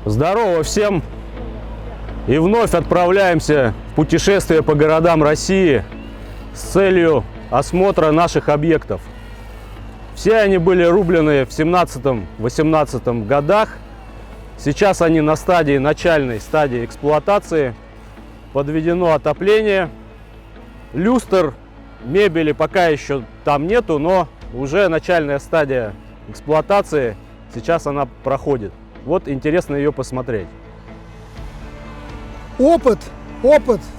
Здорово всем! И вновь отправляемся в путешествие по городам России с целью осмотра наших объектов. Все они были рублены в 17-18 годах. Сейчас они на начальной стадии эксплуатации. Подведено отопление. Люстр, мебели пока еще там нету, но уже начальная стадия эксплуатации. Сейчас она проходит. Вот интересно ее посмотреть. Опыт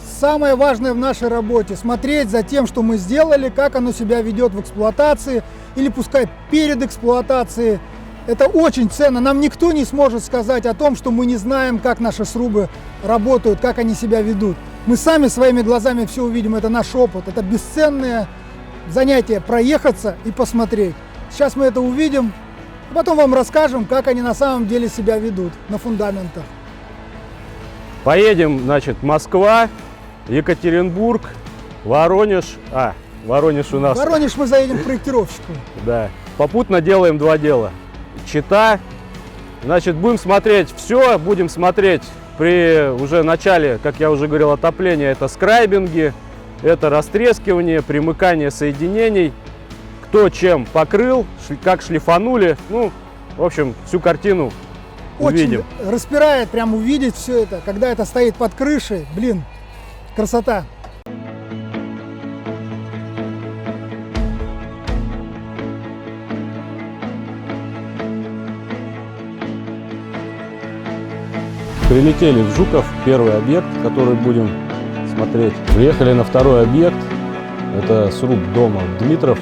самое важное в нашей работе. Смотреть за тем, что мы сделали, как оно себя ведет в эксплуатации или пускай перед эксплуатацией. Это очень ценно. Нам никто не сможет сказать о том, что мы не знаем, как наши срубы работают, как они себя ведут. Мы сами своими глазами все увидим. Это наш опыт. Это бесценное занятие проехаться и посмотреть. Сейчас мы это увидим. А потом вам расскажем, как они на самом деле себя ведут на фундаментах. Поедем, значит, Москва, Екатеринбург, Воронеж. Воронеж у нас. В Воронеж мы заедем к проектировщику. Да. Попутно делаем два дела. Чита. Значит, будем смотреть все. Будем смотреть при уже начале, как я уже говорил, отопления. Это скрайбинги, это растрескивание, примыкание соединений. Кто чем покрыл, как шлифанули. Ну, в общем, всю картину увидим. Очень распирает прям увидеть все это, когда это стоит под крышей. Блин, красота. Прилетели в Жуков, первый объект, который будем смотреть. Приехали на второй объект. Это сруб дома Дмитров.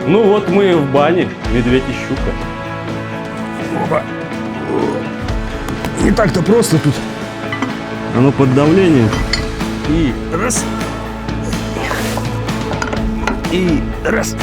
Ну вот мы в бане, медведь и щука. Опа. Не так-то просто тут. Оно под давлением. И раз. И раз.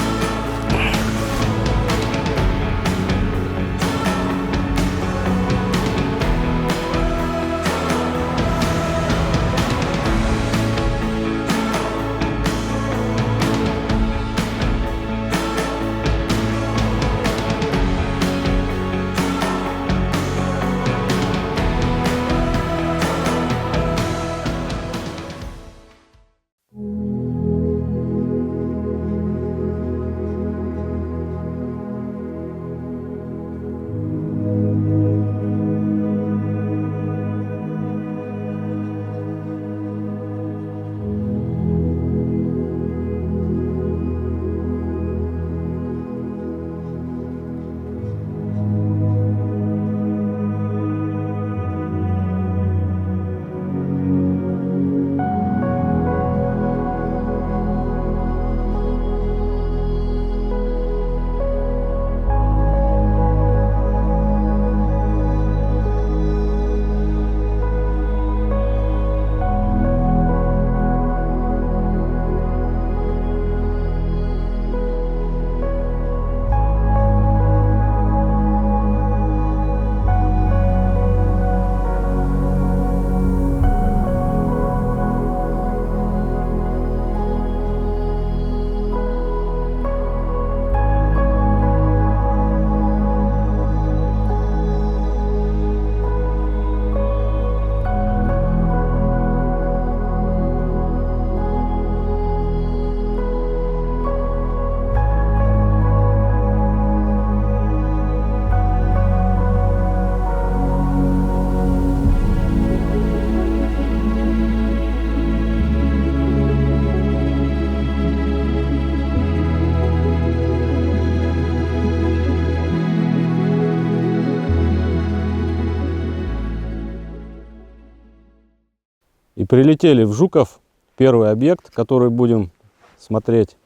И прилетели в Жуков, первый объект, который будем смотреть.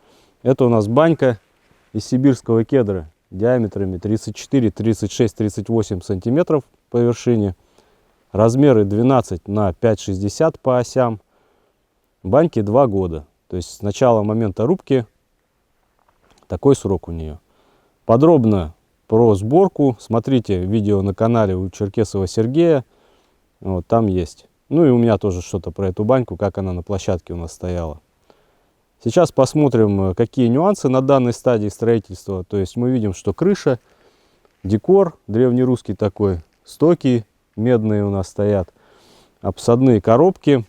Это у нас банька из сибирского кедра диаметрами 34, 36, 38 сантиметров по вершине. Размеры 12 на 5,60 по осям. Баньке 2 года. То есть с начала момента рубки такой срок у нее. Подробно про сборку смотрите видео на канале у Черкесова Сергея. Вот, там есть. Ну и у меня тоже что-то про эту баньку, как она на площадке у нас стояла. Сейчас посмотрим, какие нюансы на данной стадии строительства. То есть мы видим, что крыша, декор древнерусский такой, стоки медные у нас стоят, обсадные коробки,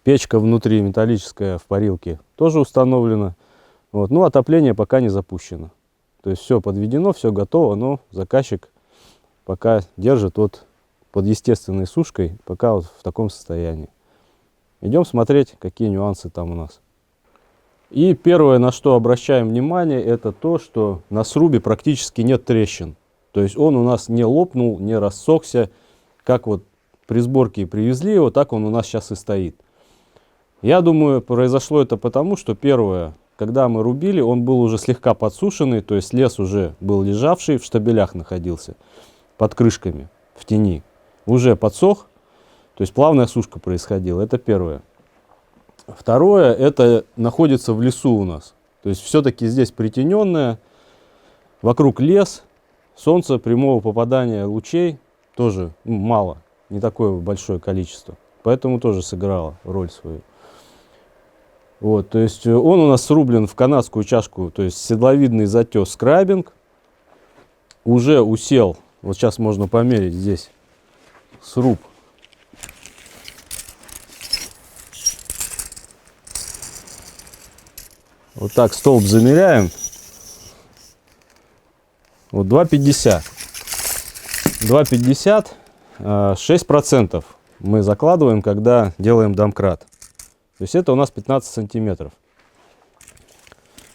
печка внутри металлическая в парилке тоже установлена. Вот. Ну, отопление пока не запущено. То есть все подведено, все готово, но заказчик пока держит вот под естественной сушкой, пока вот в таком состоянии. Идем смотреть, какие нюансы там у нас. И первое, на что обращаем внимание, это то, что на срубе практически нет трещин. То есть он у нас не лопнул, не рассохся. Как вот при сборке привезли его, так он у нас сейчас и стоит. Я думаю, произошло это потому, что первое, когда мы рубили, он был уже слегка подсушенный, то есть лес уже был лежавший, в штабелях находился, под крышками, в тени. Уже подсох, то есть плавная сушка происходила, это первое. Второе, это находится в лесу у нас. То есть все-таки здесь притененное, вокруг лес, солнце, прямого попадания лучей тоже мало, не такое большое количество. Поэтому тоже сыграло роль свою. Вот, то есть он у нас срублен в канадскую чашку, то есть седловидный затес скрайбинг. Уже усел, вот сейчас можно померить здесь сруб. Вот так столб замеряем. Вот 2,50. 2,50, 6% мы закладываем, когда делаем домкрат. То есть это у нас 15 сантиметров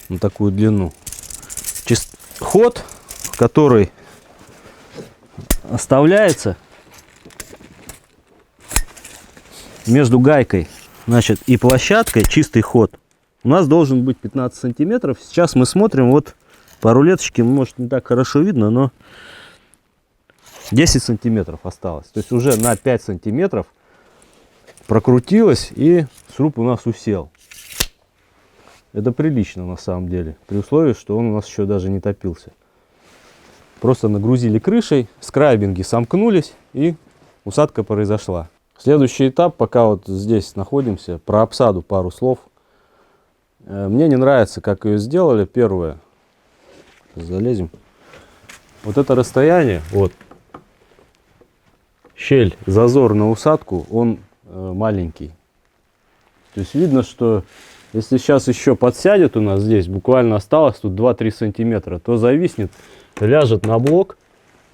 на такую длину. Ход, который оставляется между гайкой, значит, и площадкой, чистый ход, у нас должен быть 15 сантиметров. Сейчас мы смотрим, вот по рулеточке, может, не так хорошо видно, но 10 сантиметров осталось. То есть уже на 5 сантиметров прокрутилось, и сруб у нас усел. Это прилично на самом деле, при условии, что он у нас еще даже не топился. Просто нагрузили крышей, скрайбинги сомкнулись, и усадка произошла. Следующий этап, пока вот здесь находимся, про обсаду пару слов. Мне не нравится, как ее сделали. Первое, залезем. Вот это расстояние, вот, щель, зазор на усадку, он маленький. То есть видно, что если сейчас еще подсядет у нас здесь, буквально осталось тут 2-3 сантиметра, то зависнет, ляжет на блок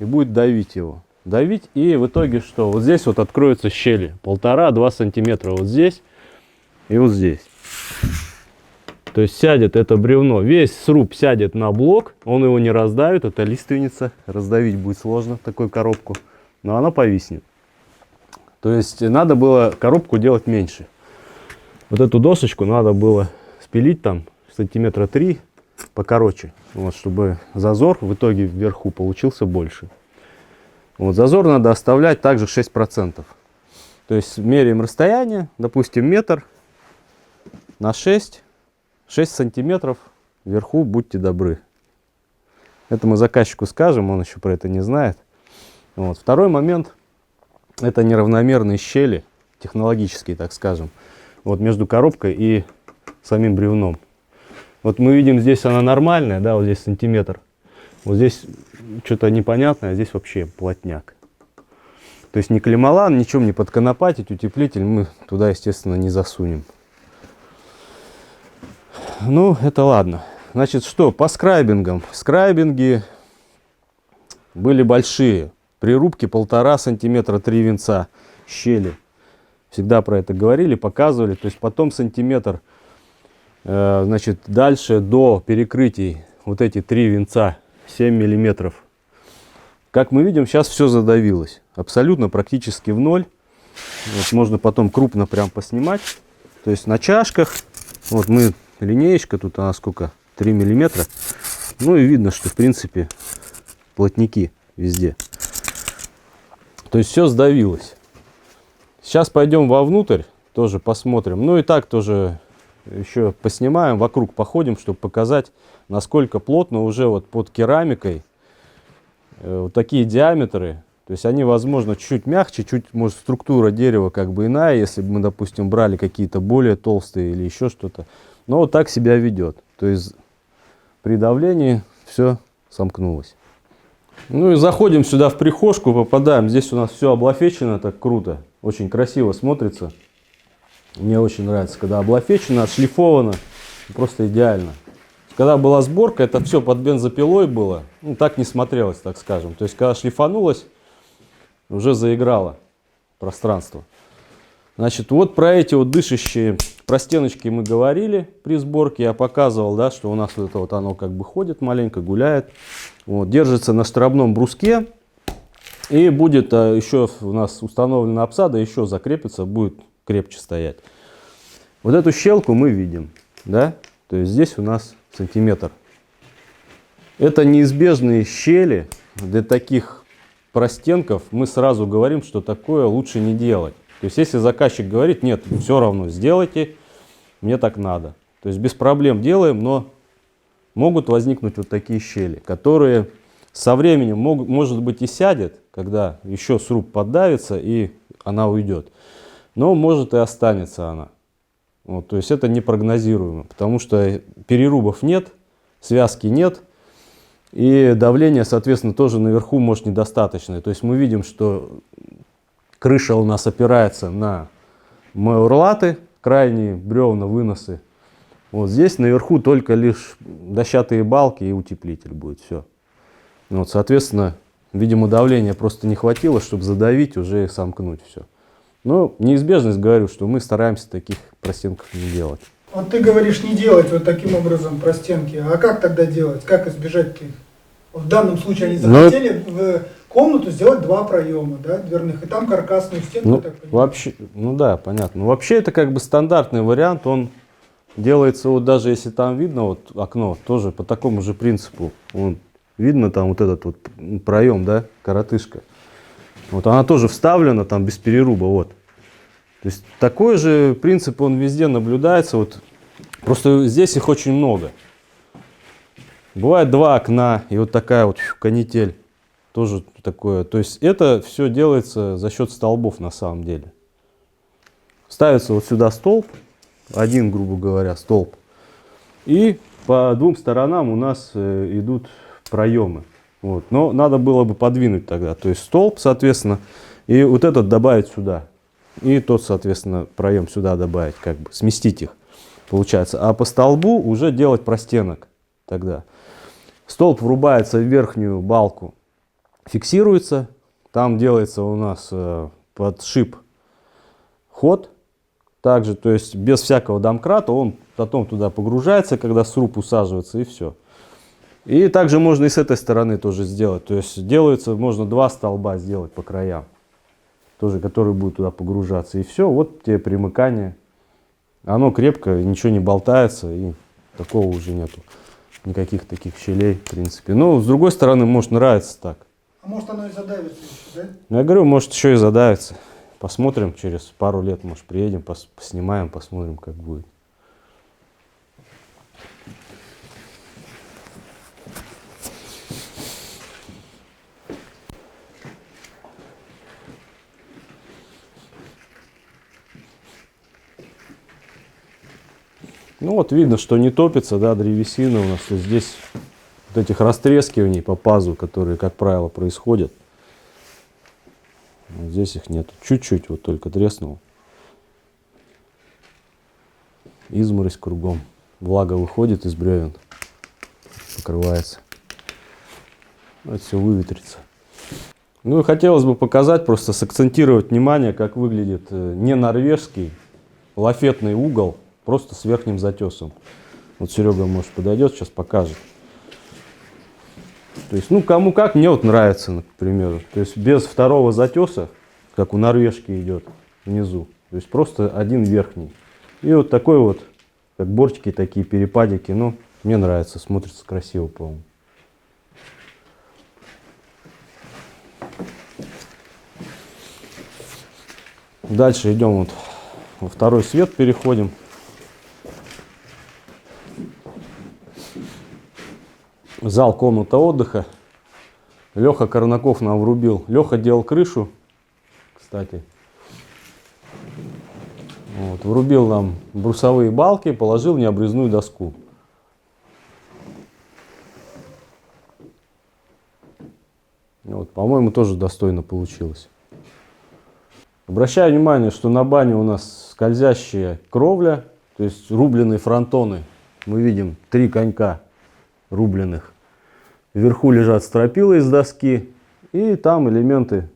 и будет давить его. Давить, и в итоге что? Вот здесь вот откроются щели, 1,5-2 сантиметра вот здесь и вот здесь. То есть сядет это бревно, весь сруб сядет на блок, он его не раздавит, это лиственница, раздавить будет сложно такую коробку, но она повиснет. То есть надо было коробку делать меньше. Вот эту досочку надо было спилить там сантиметра 3 покороче, вот, чтобы зазор в итоге вверху получился больше. Вот, зазор надо оставлять также 6%. То есть меряем расстояние, допустим, метр на 6 сантиметров вверху, будьте добры. Это мы заказчику скажем, он еще про это не знает. Вот. Второй момент, это неравномерные щели, технологические, так скажем, вот между коробкой и самим бревном. Вот мы видим, здесь она нормальная, да, вот здесь сантиметр. Вот здесь что-то непонятное, а здесь вообще плотняк. То есть ни клемалан, ничем не подконопатить, утеплитель мы туда, естественно, не засунем. Ну, это ладно. Значит, что по скрайбингам? Скрайбинги были большие. При рубке 1,5 сантиметра 3 винца щели. Всегда про это говорили, показывали. То есть потом сантиметр, значит, дальше до перекрытий вот эти 3 винца 7 миллиметров. Как мы видим, сейчас все задавилось. Абсолютно практически в ноль. Вот можно потом крупно прям поснимать. То есть на чашках. Вот мы, линеечка, тут она сколько? 3 миллиметра. Ну и видно, что в принципе плотники везде. То есть все сдавилось. Сейчас пойдем вовнутрь, тоже посмотрим. Ну и так тоже еще поснимаем, вокруг походим, чтобы показать, насколько плотно уже вот под керамикой вот такие диаметры То есть они, возможно, чуть мягче, чуть, может, структура дерева как бы иная, если бы мы, допустим, брали какие-то более толстые или еще что-то. Но вот так себя ведет. То есть при давлении все сомкнулось. Ну и заходим сюда в прихожку, попадаем. Здесь у нас все облафечено, так круто. Очень красиво смотрится. Мне очень нравится, когда облафечено, отшлифовано. Просто идеально. Когда была сборка, это все под бензопилой было. Ну, так не смотрелось, так скажем. То есть, когда шлифанулось, уже заиграло пространство. Значит, вот про эти вот дышащие простеночки мы говорили при сборке. Я показывал, да, что у нас вот это вот оно как бы ходит маленько, гуляет. Вот, держится на штробном бруске. И будет еще у нас установлена обсада, еще закрепится, будет крепче стоять. Вот эту щелку мы видим, да? То есть здесь у нас сантиметр. Это неизбежные щели. Для таких простенков мы сразу говорим, что такое лучше не делать. То есть если заказчик говорит, нет, все равно сделайте, мне так надо. То есть без проблем делаем, но могут возникнуть вот такие щели, которые со временем, может быть, и сядет, когда еще сруб поддавится и она уйдет. Но может и останется она. Вот, то есть это непрогнозируемо, потому что перерубов нет, связки нет, и давление, соответственно, тоже наверху может недостаточное. То есть мы видим, что крыша у нас опирается на маурлаты, крайние бревна, выносы. Вот здесь наверху только лишь дощатые балки и утеплитель будет, все. Вот, соответственно, видимо, давления просто не хватило, чтобы задавить, уже и сомкнуть все. Но неизбежность, говорю, что мы стараемся таких простенков не делать. Вот ты говоришь не делать вот таким образом простенки, а как тогда делать? Как избежать их? В данном случае они захотели в комнату сделать 2 проема, да, дверных, и там каркасную стенку. Ну, так понимаю. вообще, ну да, понятно. Но вообще это как бы стандартный вариант, он делается вот даже если там видно вот окно, тоже по такому же принципу. Он, видно там вот этот вот проем, да, коротышка. Вот она тоже вставлена там без переруба, вот. То есть такой же принцип, он везде наблюдается, вот. Просто здесь их очень много. Бывает 2 окна и вот такая вот канитель. Тоже такое. То есть это все делается за счет столбов на самом деле. Ставится вот сюда столб, один, грубо говоря, столб. И по 2 сторонам у нас идут проемы. Вот. Но надо было бы подвинуть тогда. То есть столб, соответственно, и вот этот добавить сюда. И тот, соответственно, проем сюда добавить, как бы сместить их, получается. А по столбу уже делать простенок тогда. Столб врубается в верхнюю балку, фиксируется. Там делается у нас под шип ход. Также, то есть без всякого домкрата, он потом туда погружается, когда сруб усаживается, и все. И также можно и с этой стороны тоже сделать. То есть делается, можно 2 столба сделать по краям, тоже, которые будут туда погружаться. И все, вот тебе примыкание. Оно крепко, ничего не болтается, и такого уже нету. Никаких таких щелей, в принципе. Но с другой стороны, может нравится так. А может оно и задавится еще, да? Ну, я говорю, может еще и задавится. Посмотрим, через пару лет, может, приедем, поснимаем, посмотрим, как будет. Ну вот видно, что не топится, да, древесина у нас. То есть здесь вот этих растрескиваний по пазу, которые, как правило, происходят. Вот здесь их нет. Чуть-чуть вот только треснуло. Изморозь кругом. Влага выходит из бревен, покрывается. Это все выветрится. Ну и хотелось бы показать, просто сакцентировать внимание, как выглядит не норвежский лафетный угол, просто с верхним затесом. Вот Серега, может, подойдет, сейчас покажет. То есть, ну, кому как, мне вот нравится, например. То есть, без второго затеса, как у норвежки идет внизу. То есть, просто один верхний. И вот такой вот, как бортики такие, перепадики. Ну, мне нравится, смотрится красиво, по-моему. Дальше идем вот во второй свет, переходим. Зал, комната отдыха. Леха Корнаков нам врубил. Леха делал крышу, кстати. Вот, врубил нам брусовые балки, положил необрезную доску. Вот, по-моему, тоже достойно получилось. Обращаю внимание, что на бане у нас скользящая кровля, то есть рубленые фронтоны. Мы видим 3 конька рубленых. Вверху лежат стропила из доски, и там элементы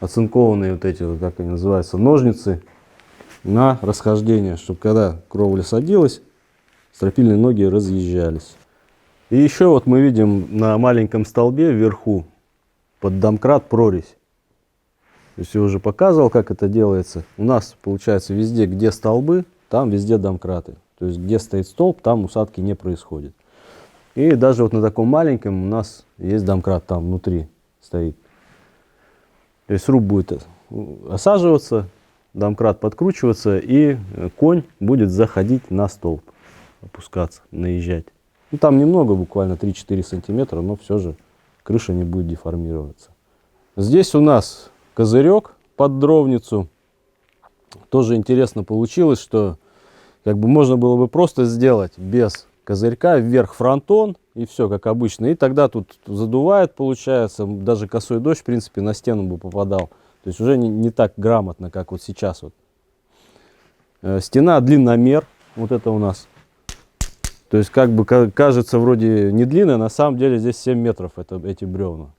оцинкованные, вот эти, вот, как они называются, ножницы на расхождение, чтобы когда кровля садилась, стропильные ноги разъезжались. И еще вот мы видим на маленьком столбе вверху под домкрат прорезь. То есть я уже показывал, как это делается. У нас получается везде, где столбы, там везде домкраты. То есть где стоит столб, там усадки не происходит. И даже вот на таком маленьком у нас есть домкрат, там внутри стоит. То есть сруб будет осаживаться, домкрат подкручиваться, и конь будет заходить на столб, опускаться, наезжать. Ну, там немного, буквально 3-4 сантиметра, но все же крыша не будет деформироваться. Здесь у нас козырек под дровницу. Тоже интересно получилось, что как бы можно было бы просто сделать без козырька, вверх фронтон, и все как обычно. И тогда тут задувает, получается, даже косой дождь, в принципе, на стену бы попадал. То есть уже не так грамотно, как вот сейчас. Вот. Стена длинномер, вот это у нас. То есть как бы кажется вроде не длинная, на самом деле здесь 7 метров эти бревна.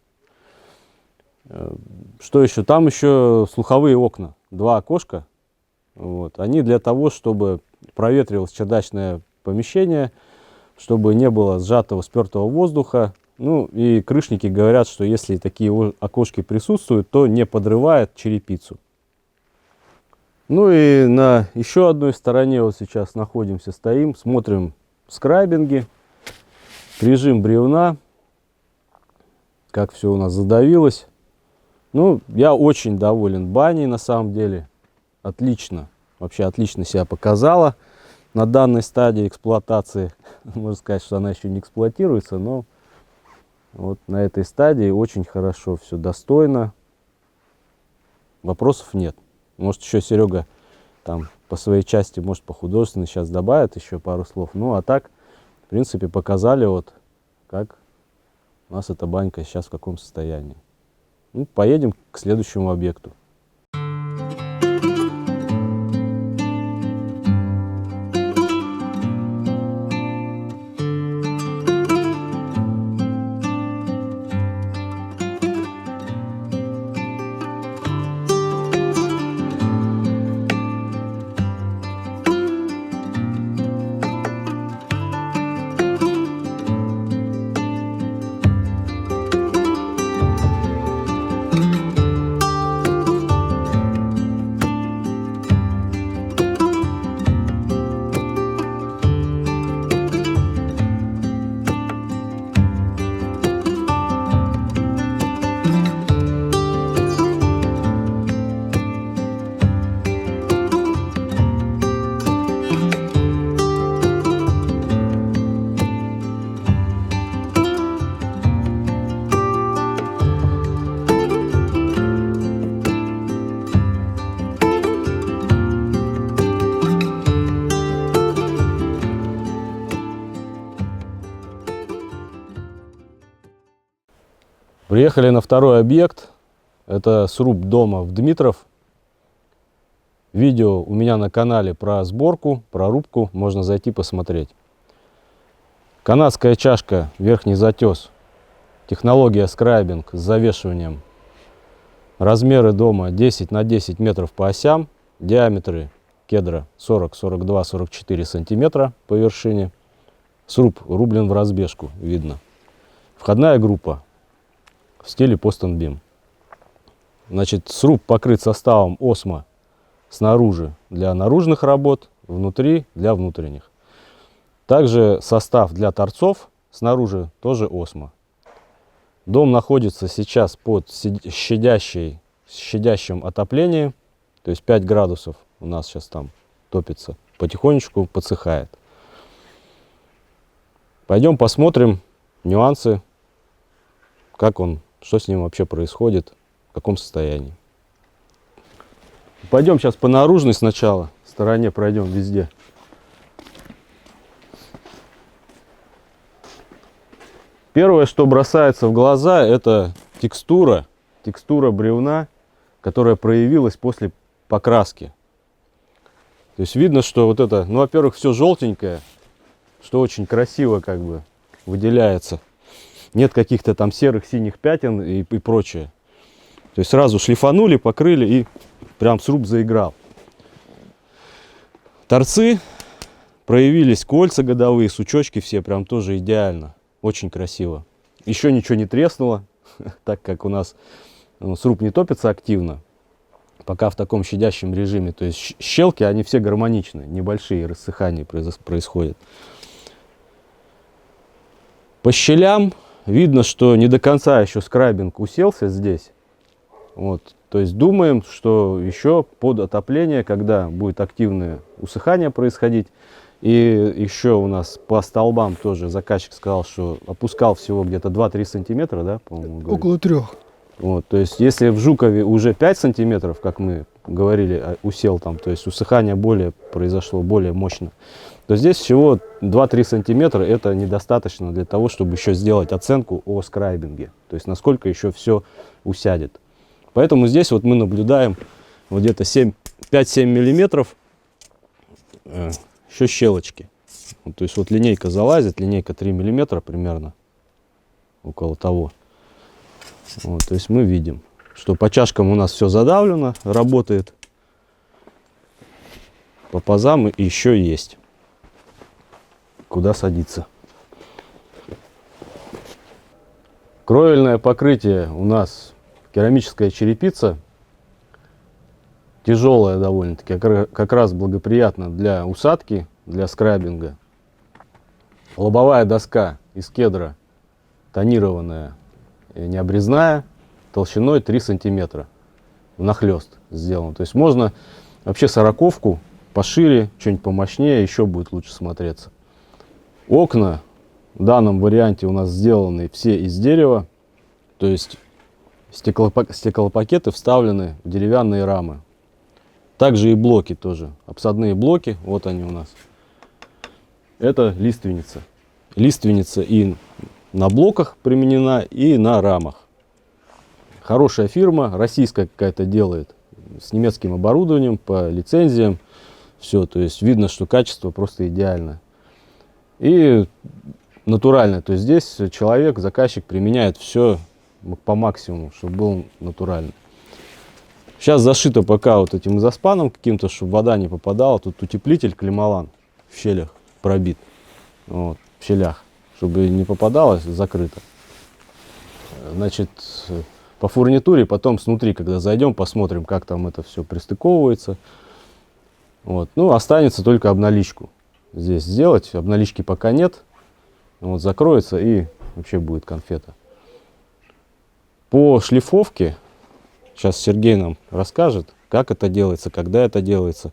Что еще? Там еще слуховые окна, 2 окошка. Вот. Они для того, чтобы проветривалось чердачное помещение, чтобы не было сжатого, спертого воздуха. Ну и крышники говорят, что если такие окошки присутствуют, то не подрывает черепицу. Ну и на еще одной стороне вот сейчас находимся, стоим, смотрим скрайбинги, прижим бревна, как все у нас задавилось. Ну, я очень доволен баней, на самом деле. Отлично, вообще отлично себя показала на данной стадии эксплуатации. Можно сказать, что она еще не эксплуатируется, но вот на этой стадии очень хорошо, все достойно. Вопросов нет. Может, еще Серега там по своей части, может, по художественной сейчас добавит еще пару слов. Ну, а так, в принципе, показали вот, как у нас эта банька сейчас в каком состоянии. Ну, поедем к следующему объекту. Приехали на второй объект. Это сруб дома в Дмитров. Видео у меня на канале про сборку, про рубку. Можно зайти посмотреть. Канадская чашка, верхний затес. Технология скрайбинг с завешиванием. Размеры дома 10 на 10 метров по осям. Диаметры кедра 40, 42, 44 сантиметра по вершине. Сруб рублен в разбежку, видно. Входная группа в стиле пост-н-бим. Значит, сруб покрыт составом осмо снаружи для наружных работ, внутри для внутренних. Также состав для торцов снаружи тоже осмо. Дом находится сейчас под щадящим отоплением, то есть 5 градусов у нас сейчас там топится, потихонечку подсыхает. Пойдем посмотрим нюансы как он, что с ним вообще происходит, в каком состоянии. Пойдем сейчас по наружной сначала стороне пройдем везде. Первое, что бросается в глаза, это текстура бревна, которая проявилась после покраски. То есть видно, что вот это, ну, во-первых, все желтенькое, что очень красиво как бы выделяется. Нет каких-то там серых, синих пятен и прочее. То есть сразу шлифанули, покрыли и прям сруб заиграл. Торцы проявились, кольца годовые, сучочки все прям тоже идеально. Очень красиво. Еще ничего не треснуло, так как у нас сруб не топится активно. Пока в таком щадящем режиме. То есть щелки, они все гармоничные, небольшие рассыхания происходят. По щелям видно, что не до конца еще скрайбинг уселся здесь. Вот. То есть думаем, что еще под отопление, когда будет активное усыхание происходить, и еще у нас по столбам тоже заказчик сказал, что опускал всего где-то 2-3 сантиметра, да, по-моему? Около 3. Вот, то есть если в Жукове уже 5 сантиметров, как мы говорили, усел там, то есть усыхание произошло более мощно, то здесь всего 2-3 сантиметра, это недостаточно для того, чтобы еще сделать оценку о скрайбинге, то есть насколько еще все усядет. Поэтому здесь вот мы наблюдаем вот где-то 5-7 миллиметров еще щелочки. Вот, то есть вот линейка залазит, линейка 3 миллиметра примерно, около того. Вот, то есть мы видим, что по чашкам у нас все задавлено, работает. По пазам еще есть куда садиться. Кровельное покрытие у нас керамическая черепица, тяжелая довольно-таки, как раз благоприятно для усадки, для скрабинга. Лобовая доска из кедра, тонированная, необрезная, толщиной 3 сантиметра, внахлёст сделано. То есть можно вообще 40-ку пошире, что-нибудь помощнее, еще будет лучше смотреться. Окна в данном варианте у нас сделаны все из дерева, то есть стеклопакеты вставлены в деревянные рамы. Также и блоки тоже, обсадные блоки, вот они у нас. Это лиственница. Лиственница и на блоках применена, и на рамах. Хорошая фирма, российская какая-то делает, с немецким оборудованием, по лицензиям. Все, то есть видно, что качество просто идеальное. И натуральное, то есть здесь человек, заказчик применяет все по максимуму, чтобы был натуральный. Сейчас зашито пока вот этим изоспаном каким-то, чтобы вода не попадала. Тут утеплитель клималан в щелях пробит, вот, в щелях, чтобы не попадалось, закрыто. Значит, по фурнитуре потом снутри, когда зайдем, посмотрим, как там это все пристыковывается. Вот. Ну, останется только обналичку здесь сделать. Обналички пока нет. Вот, закроется и вообще будет конфета. По шлифовке сейчас Сергей нам расскажет, как это делается, когда это делается.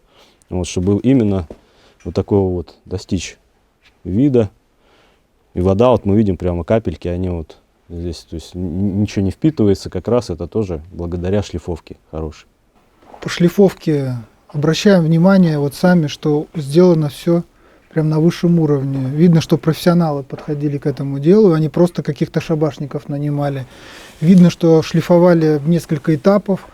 Вот, чтобы именно вот такого вот достичь вида. И вода, вот мы видим прямо капельки, они вот здесь, то есть ничего не впитывается, как раз это тоже благодаря шлифовке хорошей. По шлифовке обращаем внимание вот сами, что сделано все прям на высшем уровне. Видно, что профессионалы подходили к этому делу, они просто каких-то шабашников нанимали. Видно, что шлифовали в несколько этапов,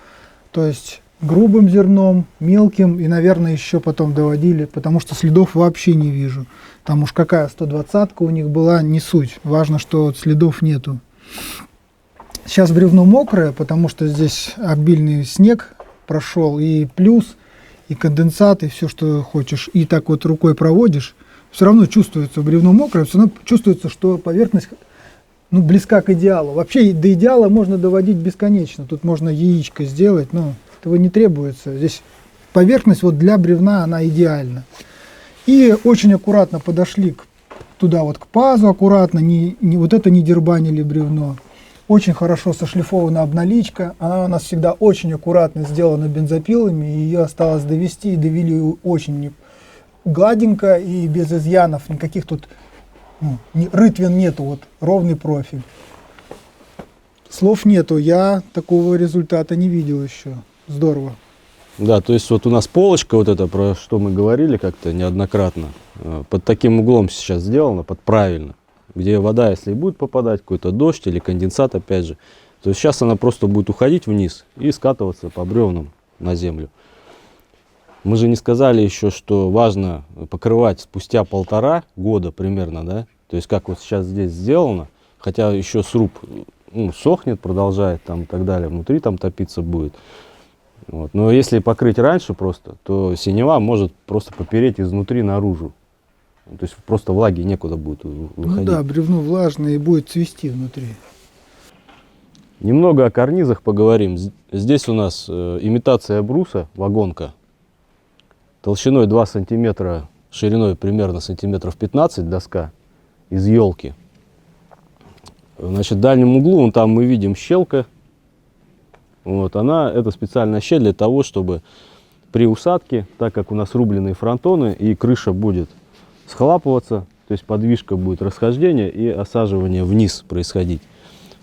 то есть грубым зерном, мелким и, наверное, еще потом доводили, потому что следов вообще не вижу. Там уж какая 120-ка у них была, не суть. Важно, что следов нету. Сейчас бревно мокрое, потому что здесь обильный снег прошел, и плюс, и конденсат, и все, что хочешь. И так вот рукой проводишь, все равно чувствуется бревно мокрое, все равно чувствуется, что поверхность близка к идеалу. Вообще до идеала можно доводить бесконечно. Тут можно яичко сделать, но этого не требуется. Здесь поверхность вот для бревна, она идеальна. И очень аккуратно подошли туда вот к пазу, аккуратно, вот это не дербанили бревно. Очень хорошо сошлифована обналичка, она у нас всегда очень аккуратно сделана бензопилами, и ее осталось довести, и довели очень гладенько и без изъянов, никаких тут рытвин нету, вот ровный профиль. Слов нету, я такого результата не видел еще. Здорово. Да, то есть вот у нас полочка вот эта, про что мы говорили как-то неоднократно, под таким углом сейчас сделана, под правильно, где вода, если и будет попадать, какой-то дождь или конденсат опять же, то есть сейчас она просто будет уходить вниз и скатываться по бревнам на землю. Мы же не сказали еще, что важно покрывать спустя 1,5 года примерно, да, то есть как вот сейчас здесь сделано, хотя еще сруб сохнет, продолжает там и так далее, внутри там топиться будет. Вот. Но если покрыть раньше просто, то синева может просто попереть изнутри наружу. То есть просто влаги некуда будет выходить. Ну да, бревно влажное и будет цвести внутри. Немного о карнизах поговорим. Здесь у нас имитация бруса, вагонка. Толщиной 2 сантиметра, шириной примерно сантиметров 15 доска из елки. Значит, в дальнем углу, вон там мы видим щелка. Вот, это специальная щель для того, чтобы при усадке, так как у нас рубленые фронтоны и крыша будет схлапываться, то есть подвижка будет расхождение и осаживание вниз происходить,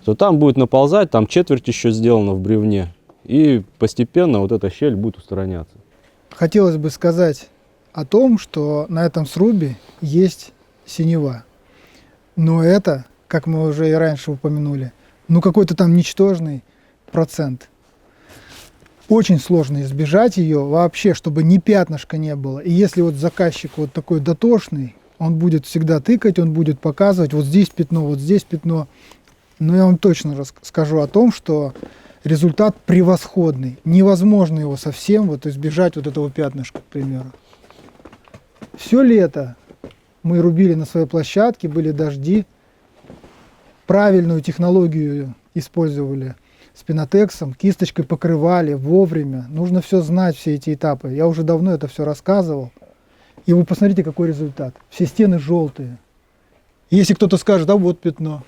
то там будет наползать, там четверть еще сделана в бревне, и постепенно вот эта щель будет устраняться. Хотелось бы сказать о том, что на этом срубе есть синева. Но это, как мы уже и раньше упомянули, какой-то там ничтожный процент. Очень сложно избежать ее вообще, чтобы ни пятнышка не было. И если вот заказчик вот такой дотошный, он будет всегда тыкать, он будет показывать, вот здесь пятно, вот здесь пятно. Но я вам точно скажу о том, что результат превосходный. Невозможно его совсем вот избежать вот этого пятнышка, к примеру. Все лето мы рубили на своей площадке, были дожди. Правильную технологию использовали. Спинотексом, кисточкой покрывали вовремя. Нужно все знать, все эти этапы. Я уже давно это все рассказывал. И вы посмотрите, какой результат. Все стены желтые. Если кто-то скажет, а вот пятно,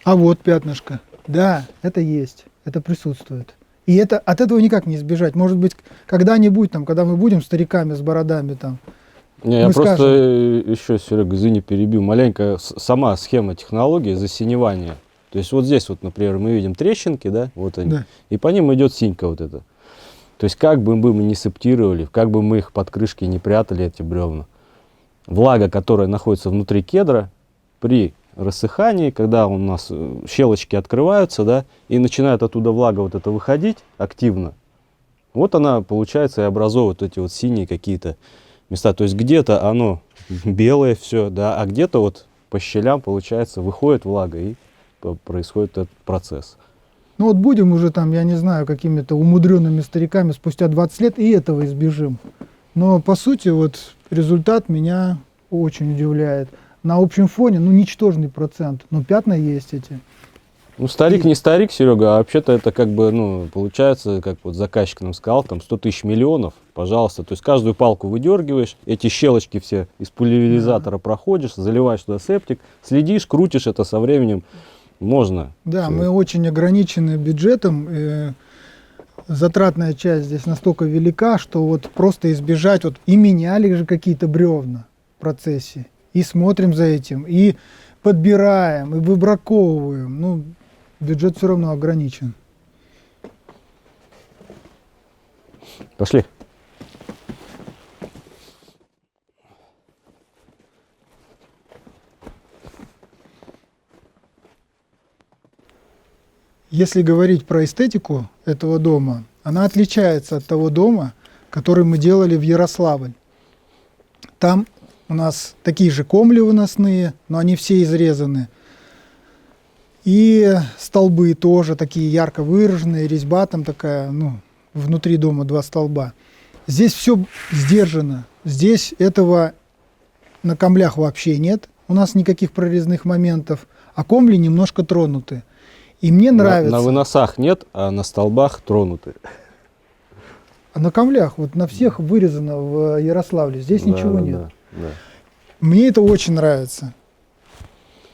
а вот пятнышко. Да, это есть, это присутствует. И от этого никак не избежать. Может быть, когда-нибудь, когда мы будем стариками с бородами, Не, я просто еще, Серега, извини, перебью. Маленькая сама схема технологии засиневания. То есть вот здесь вот, например, мы видим трещинки, да, вот они, да. И по ним идет синька вот эта. То есть как бы мы не септировали, как бы мы их под крышки не прятали, эти бревна, влага, которая находится внутри кедра, при рассыхании, когда у нас щелочки открываются, да, и начинает оттуда влага вот эта выходить активно, вот она, получается, и образовывает эти вот синие какие-то места. То есть где-то оно белое все, да, а где-то вот по щелям, получается, выходит влага и происходит этот процесс. Ну вот будем уже я не знаю, какими-то умудренными стариками спустя 20 лет и этого избежим. Но по сути вот результат меня очень удивляет. На общем фоне, ничтожный процент, но пятна есть эти. Старик не старик, Серега, а вообще-то это как бы, получается, как вот заказчик нам сказал, там 100 тысяч миллионов, пожалуйста. То есть каждую палку выдергиваешь, эти щелочки все из пульверизатора проходишь, заливаешь туда септик, следишь, крутишь это со временем. Можно. Да, Все. мы очень ограничены бюджетом. Затратная часть здесь настолько велика, что вот просто избежать, и меняли же какие-то бревна в процессе, и смотрим за этим, и подбираем, и выбраковываем. Бюджет все равно ограничен. Пошли. Если говорить про эстетику этого дома, она отличается от того дома, который мы делали в Ярославль. Там у нас такие же комли выносные, но они все изрезаны. И столбы тоже такие ярко выраженные, резьба там такая, внутри дома 2 столба. Здесь все сдержано. Здесь этого на комлях вообще нет. У нас никаких прорезных моментов, а комли немножко тронуты. И мне нравится. На выносах нет, а на столбах тронуты. А на камлях, на всех вырезано в Ярославле. Здесь ничего нет. Да. Мне это очень нравится.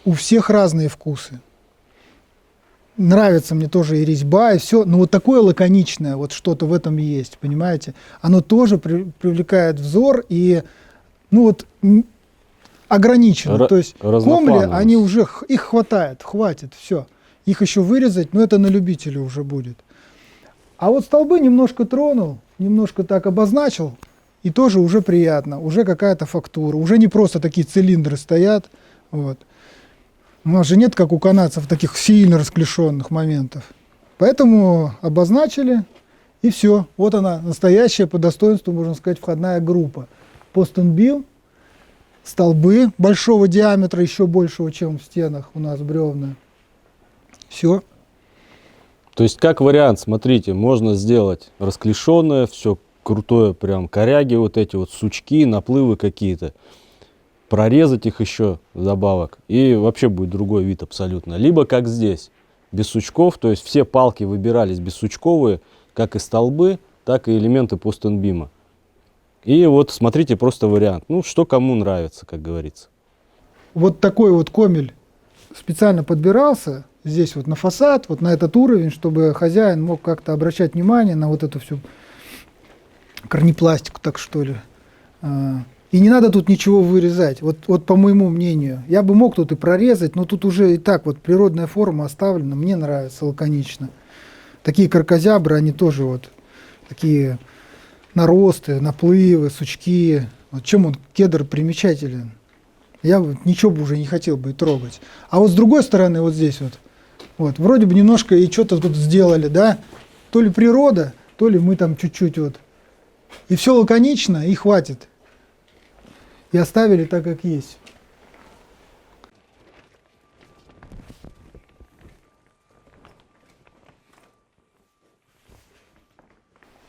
У всех разные вкусы. Нравится мне тоже и резьба, и все. Но такое лаконичное, что-то в этом есть, понимаете? Оно тоже привлекает взор и, ограничено. То есть комли, они уже, их хватает, хватит, все. Их еще вырезать, но это на любителя уже будет. А вот столбы немножко тронул, немножко так обозначил, и тоже уже приятно, уже какая-то фактура, уже не просто такие цилиндры стоят. Вот. У нас же нет, как у канадцев, таких сильно расклешенных моментов. Поэтому обозначили, и все. Вот она, настоящая, по достоинству, можно сказать, входная группа. Постенбил, столбы большого диаметра, еще большего, чем в стенах у нас бревна. Все. То есть, как вариант, смотрите, можно сделать расклешенное, все крутое, прям коряги, вот эти вот сучки, наплывы какие-то. Прорезать их еще вдобавок, и вообще будет другой вид абсолютно. Либо как здесь, без сучков, то есть все палки выбирались бессучковые, как и столбы, так и элементы постенбима. И вот смотрите просто вариант, ну что кому нравится, как говорится. Вот такой вот комель специально подбирался здесь вот на фасад, вот на этот уровень, чтобы хозяин мог как-то обращать внимание на вот эту всю корнепластику, так что ли. И не надо тут ничего вырезать, вот по моему мнению. Я бы мог тут и прорезать, но тут уже и так вот природная форма оставлена, мне нравится лаконично. Такие каркозябры, они тоже вот такие наросты, наплывы, сучки. Вот чем он, кедр, примечателен. Я вот ничего бы уже не хотел бы и трогать. А вот с другой стороны, вот здесь вот вроде бы немножко и что-то тут сделали, да? То ли природа, то ли мы там чуть-чуть вот. И все лаконично, и хватит. И оставили так, как есть.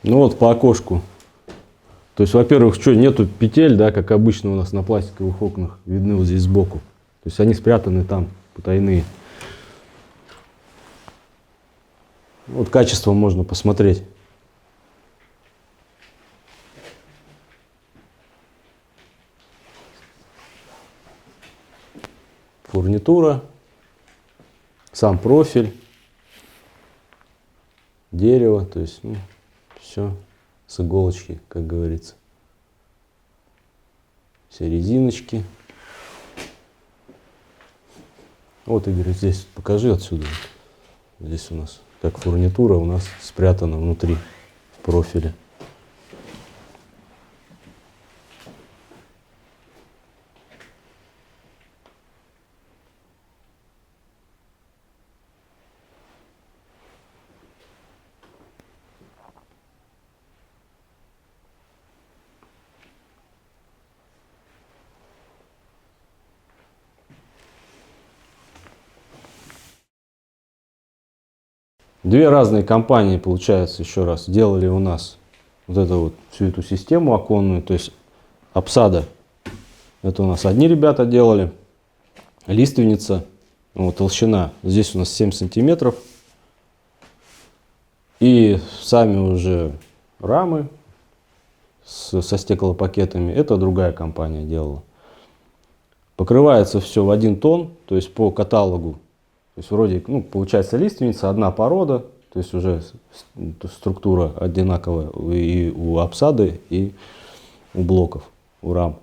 Ну вот по окошку. То есть, во-первых, что, нету петель, да, как обычно у нас на пластиковых окнах, видны вот здесь сбоку. То есть они спрятаны там, потайные. Вот качество можно посмотреть. Фурнитура, сам профиль, дерево, то есть все с иголочки, как говорится. Все резиночки. Вот, Игорь, здесь покажи отсюда. Здесь у нас, как фурнитура, у нас спрятана внутри, в профиле. Две разные компании, получается, еще раз, делали у нас вот эту вот всю эту систему оконную, то есть обсада. Это у нас одни ребята делали. Лиственница, вот, толщина, здесь у нас 7 сантиметров. И сами уже рамы со стеклопакетами, это другая компания делала. Покрывается все в 1 тон, то есть по каталогу. То есть вроде, получается лиственница, одна порода, то есть уже структура одинаковая и у обсады, и у блоков, у рам.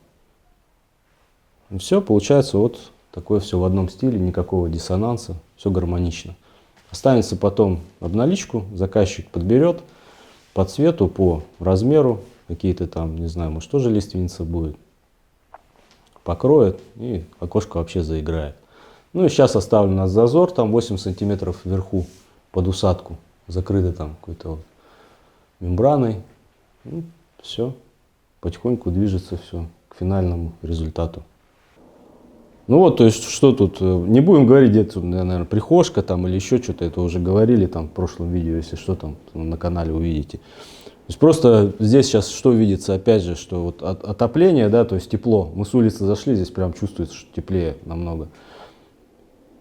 И все, получается вот такое все в одном стиле, никакого диссонанса, все гармонично. Останется потом обналичку, заказчик подберет по цвету, по размеру, какие-то там, не знаю, может тоже лиственница будет, покроет и окошко вообще заиграет. Ну и сейчас оставлен у нас зазор, там 8 сантиметров вверху под усадку, закрыто там какой-то вот мембраной. Ну, все, потихоньку движется все к финальному результату. Ну вот, то есть, что тут, не будем говорить, где тут, наверное, прихожка там или еще что-то, это уже говорили там в прошлом видео, если что, там на канале увидите. То есть просто здесь сейчас что видится, опять же, что вот отопление, да, то есть тепло. Мы с улицы зашли, здесь прям чувствуется, что теплее намного.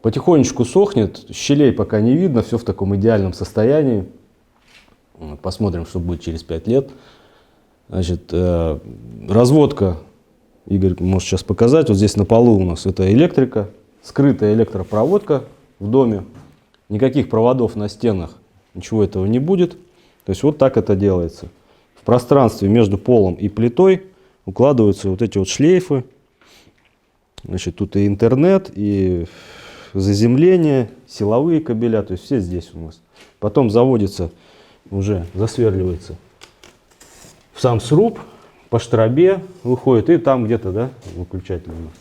Потихонечку сохнет, щелей пока не видно, все в таком идеальном состоянии. Посмотрим, что будет через 5 лет. Значит, разводка, Игорь может сейчас показать, вот здесь на полу у нас это электрика, скрытая электропроводка в доме. Никаких проводов на стенах, ничего этого не будет. То есть вот так это делается. В пространстве между полом и плитой укладываются вот эти вот шлейфы. Значит, тут и интернет, и заземления, силовые кабеля, то есть все здесь у нас. Потом заводится, уже засверливается в сам сруб, по штробе выходит, и там где-то, да, выключатель у нас.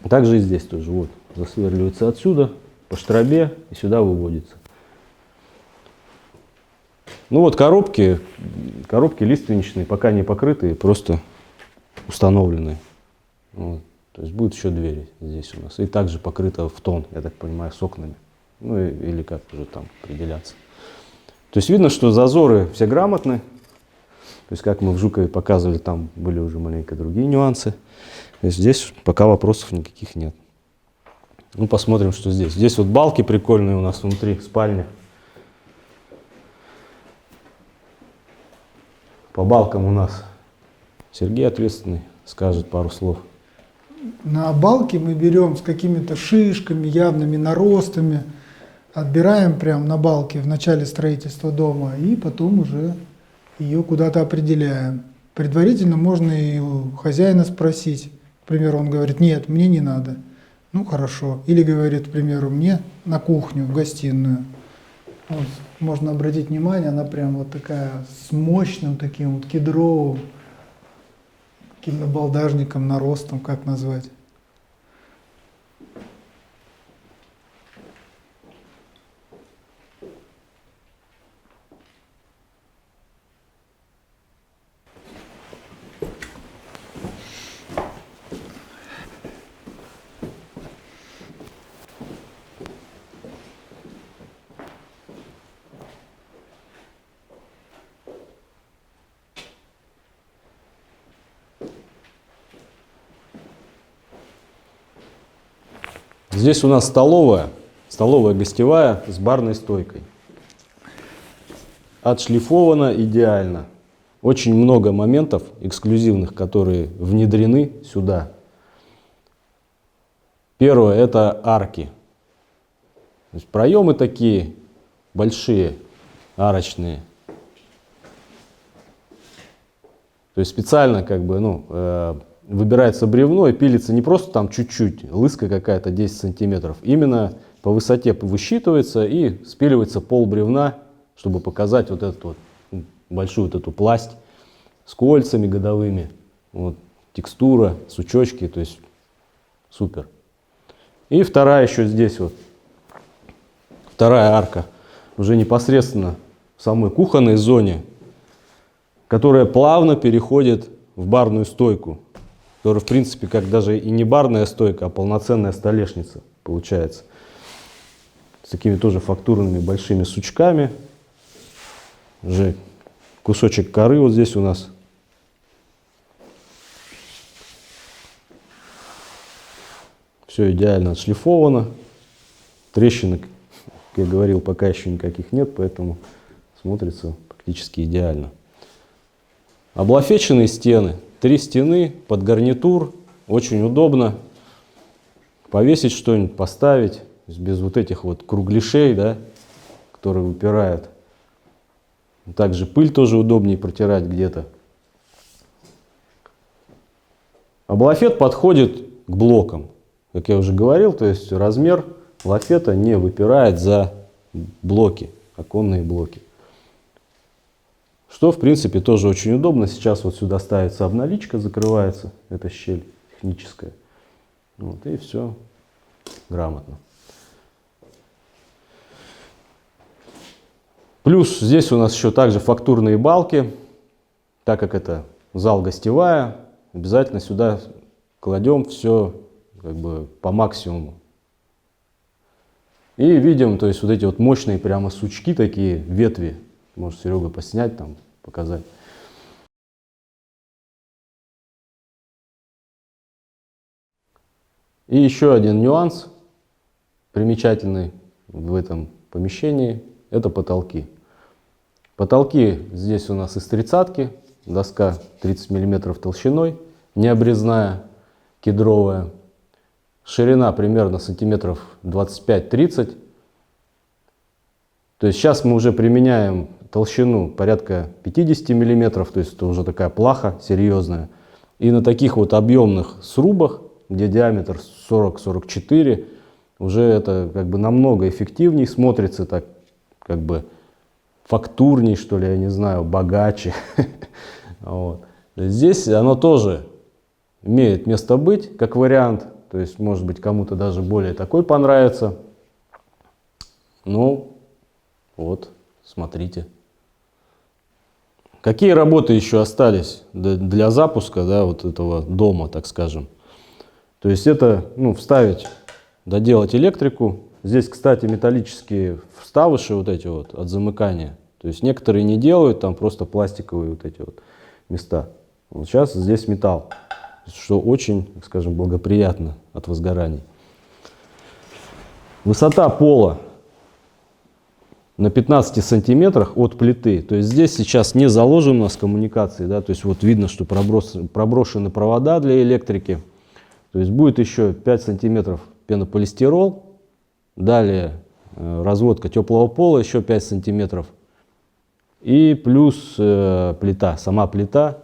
Также и здесь тоже, вот, засверливается отсюда, по штробе, и сюда выводится. Ну вот коробки лиственничные, пока не покрытые, просто установленные. Вот. То есть будут еще двери здесь у нас. И также покрыто в тон, я так понимаю, с окнами. Ну или как уже там определяться. То есть видно, что зазоры все грамотны. То есть как мы в Жукове показывали, там были уже маленько другие нюансы. То есть здесь пока вопросов никаких нет. Ну посмотрим, что здесь. Здесь вот балки прикольные у нас внутри спальни. По балкам у нас Сергей ответственный скажет пару слов. На балке мы берем с какими-то шишками, явными наростами, отбираем прямо на балке в начале строительства дома и потом уже ее куда-то определяем. Предварительно можно и у хозяина спросить. К примеру, он говорит: нет, мне не надо. Ну хорошо. Или говорит, к примеру, мне на кухню, в гостиную. Вот. Можно обратить внимание, она прям вот такая с мощным таким вот кедровым, каким-то балдажником, наростом, как назвать. Здесь у нас столовая гостевая с барной стойкой. Отшлифовано идеально. Очень много моментов эксклюзивных, которые внедрены сюда. Первое – это арки. То есть проемы такие большие, арочные. То есть специально как бы, выбирается бревно и пилится не просто там чуть-чуть, лыска какая-то 10 сантиметров. Именно по высоте высчитывается и спиливается пол бревна, чтобы показать вот эту вот большую вот эту пласть с кольцами годовыми. Вот, текстура, сучочки, то есть супер. И вторая еще здесь вот, вторая арка, уже непосредственно в самой кухонной зоне, которая плавно переходит в барную стойку. Которая, в принципе, как даже и не барная стойка, а полноценная столешница получается. С такими тоже фактурными большими сучками. Уже кусочек коры вот здесь у нас. Все идеально отшлифовано. Трещинок, как я говорил, пока еще никаких нет, поэтому смотрится практически идеально. Облафеченные стены. 3 стены под гарнитур, очень удобно повесить что-нибудь, поставить, без вот этих вот кругляшей, да, которые выпирают. Также пыль тоже удобнее протирать где-то. Облафет подходит к блокам, как я уже говорил, то есть размер лафета не выпирает за блоки, оконные блоки. Что, в принципе, тоже очень удобно. Сейчас вот сюда ставится обналичка, закрывается эта щель техническая. Вот, и все грамотно. Плюс здесь у нас еще также фактурные балки. Так как это зал-гостевая, обязательно сюда кладем все как бы по максимуму. И видим, то есть вот эти вот мощные прямо сучки, такие ветви. Может, Серега поснять, там, показать. И еще один нюанс, примечательный в этом помещении, это потолки. Потолки здесь у нас из тридцатки, доска 30 мм толщиной, необрезная, кедровая. Ширина примерно сантиметров 25-30. То есть сейчас мы уже применяем толщину порядка 50 мм, то есть это уже такая плаха серьезная. И на таких вот объемных срубах, где диаметр 40-44, уже это как бы намного эффективнее смотрится, так как бы фактурней, что ли, я не знаю, богаче. Вот. Здесь оно тоже имеет место быть, как вариант. То есть, может быть, кому-то даже более такой понравится. Ну, вот, смотрите. Какие работы еще остались для запуска, да, вот этого дома, так скажем? То есть это, ну, вставить, доделать электрику. Здесь, кстати, металлические вставыши вот эти вот от замыкания. То есть некоторые не делают, там просто пластиковые вот эти вот места. Вот сейчас здесь металл, что очень, скажем, благоприятно от возгораний. Высота пола на 15 сантиметрах от плиты. То есть здесь сейчас не заложено у нас коммуникации, да, то есть вот видно, что проброшены провода для электрики. То есть будет еще 5 сантиметров пенополистирол, далее разводка теплого пола, еще 5 сантиметров. И плюс плита, сама плита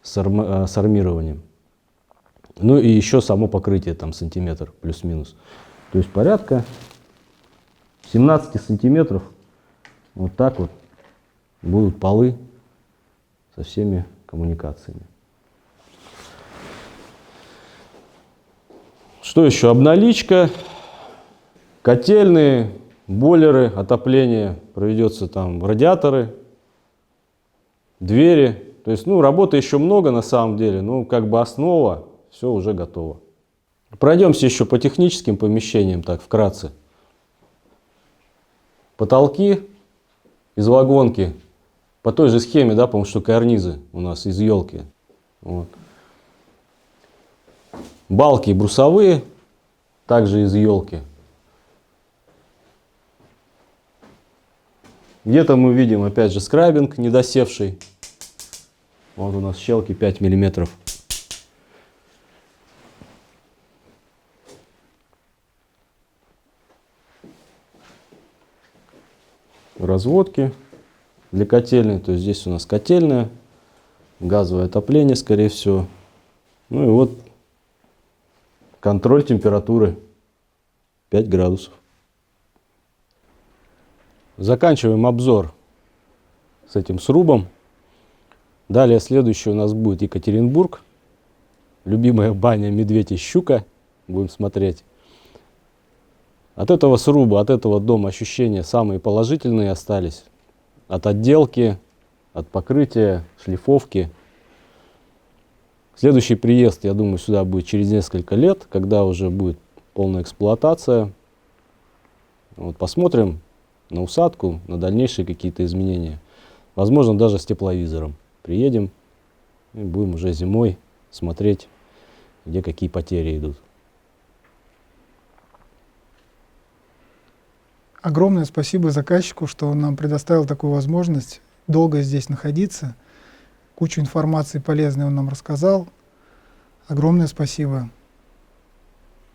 с армированием. Ну и еще само покрытие там сантиметр плюс-минус. То есть порядка 17 сантиметров. Вот так вот будут полы со всеми коммуникациями. Что еще? Обналичка, котельные, бойлеры, отопление, проведется там радиаторы, двери. То есть, ну, работы еще много на самом деле, но как бы основа, все уже готово. Пройдемся еще по техническим помещениям, так вкратце. Потолки из вагонки по той же схеме, да, потому что карнизы у нас из елки. Вот. Балки брусовые, также из елки. Где-то мы видим, опять же, скрабинг недосевший. Вот у нас щелки 5 миллиметров. Разводки для котельной. То есть здесь у нас котельная, газовое отопление, скорее всего. Ну и вот контроль температуры 5 градусов. Заканчиваем обзор с этим срубом. Далее следующий у нас будет Екатеринбург. Любимая баня «Медведь и щука». Будем смотреть. От этого сруба, от этого дома ощущения самые положительные остались. От отделки, от покрытия, шлифовки. Следующий приезд, я думаю, сюда будет через несколько лет, когда уже будет полная эксплуатация. Вот посмотрим на усадку, на дальнейшие какие-то изменения. Возможно, даже с тепловизором. Приедем и будем уже зимой смотреть, где какие потери идут. Огромное спасибо заказчику, что он нам предоставил такую возможность долго здесь находиться. Кучу информации полезной он нам рассказал. Огромное спасибо.